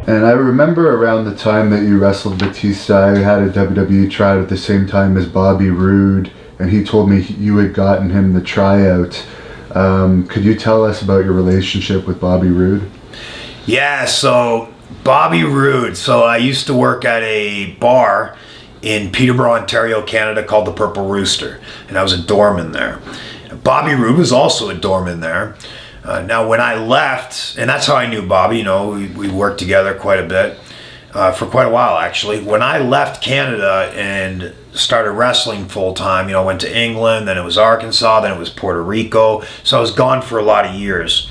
And I remember around the time that you wrestled Batista, I had a WWE tryout at the same time as Bobby Roode, and he told me you had gotten him the tryout. Could you tell us about your relationship with Bobby Roode? Yeah, so Bobby Roode. So I used to work at a bar in Peterborough, Ontario, Canada called the Purple Rooster, and I was a doorman there. Bobby Roode was also a doorman there. Now, when I left, and that's how I knew Bobby, we worked together quite a bit, for quite a while, actually. When I left Canada and started wrestling full-time, went to England, then it was Arkansas, then it was Puerto Rico, so I was gone for a lot of years.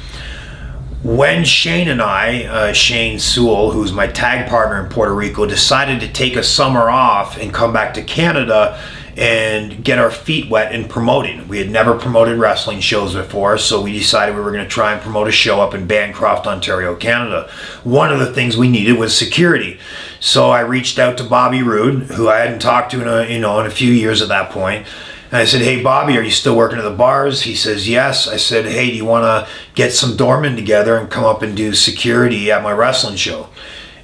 When Shane and I, Shane Sewell, who's my tag partner in Puerto Rico, decided to take a summer off and come back to Canada and get our feet wet in promoting. We had never promoted wrestling shows before, so we decided we were going to try and promote a show up in Bancroft, Ontario, Canada. One of the things we needed was security. So I reached out to Bobby Roode, who I hadn't talked to in a few years at that point. And I said, "Hey, Bobby, are you still working at the bars?" He says, "Yes." I said, "Hey, do you want to get some doormen together and come up and do security at my wrestling show?"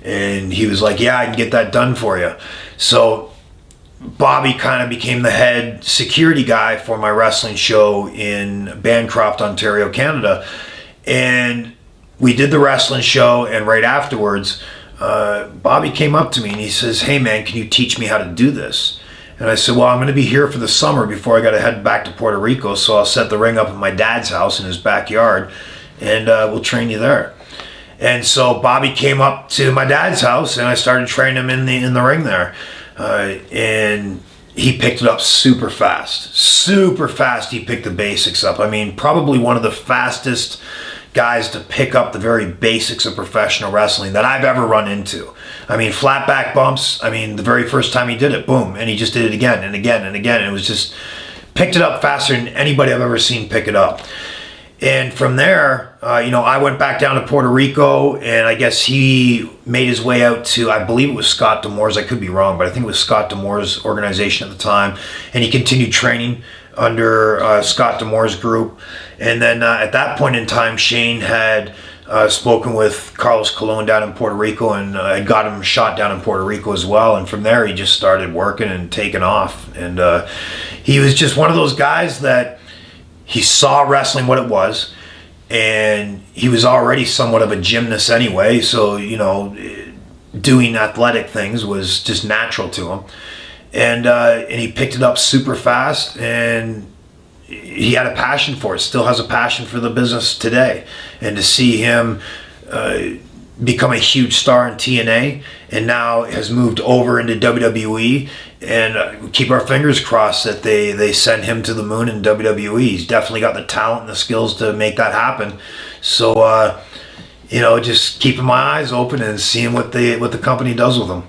And he was like, "Yeah, I can get that done for you." So Bobby kind of became the head security guy for my wrestling show in Bancroft, Ontario, Canada. And we did the wrestling show, and right afterwards, Bobby came up to me and he says, "Hey man, can you teach me how to do this?" And I said, "Well, I'm going to be here for the summer before I got to head back to Puerto Rico, so I'll set the ring up at my dad's house in his backyard, and we'll train you there." And so Bobby came up to my dad's house, and I started training him in the ring there. And he picked it up super fast. Super fast he picked the basics up. I mean, probably one of the fastest guys to pick up the very basics of professional wrestling that I've ever run into. I mean, flat back bumps, the very first time he did it, boom, and he just did it again and again and again. And it was just, picked it up faster than anybody I've ever seen pick it up. And from there, I went back down to Puerto Rico, and I guess he made his way out to, I believe it was Scott D'Amore's, I could be wrong, but I think it was Scott D'Amore's organization at the time. And he continued training under Scott D'Amore's group. And then at that point in time, Shane had spoken with Carlos Colon down in Puerto Rico, and had got him shot down in Puerto Rico as well. And from there, he just started working and taking off. And he was just one of those guys that he saw wrestling what it was, and he was already somewhat of a gymnast anyway, so doing athletic things was just natural to him. And he picked it up super fast, and he had a passion for it, still has a passion for the business today. And to see him become a huge star in TNA, and now has moved over into WWE, and keep our fingers crossed that they send him to the moon in WWE. He's definitely got the talent and the skills to make that happen. So just keeping my eyes open and seeing what the company does with him.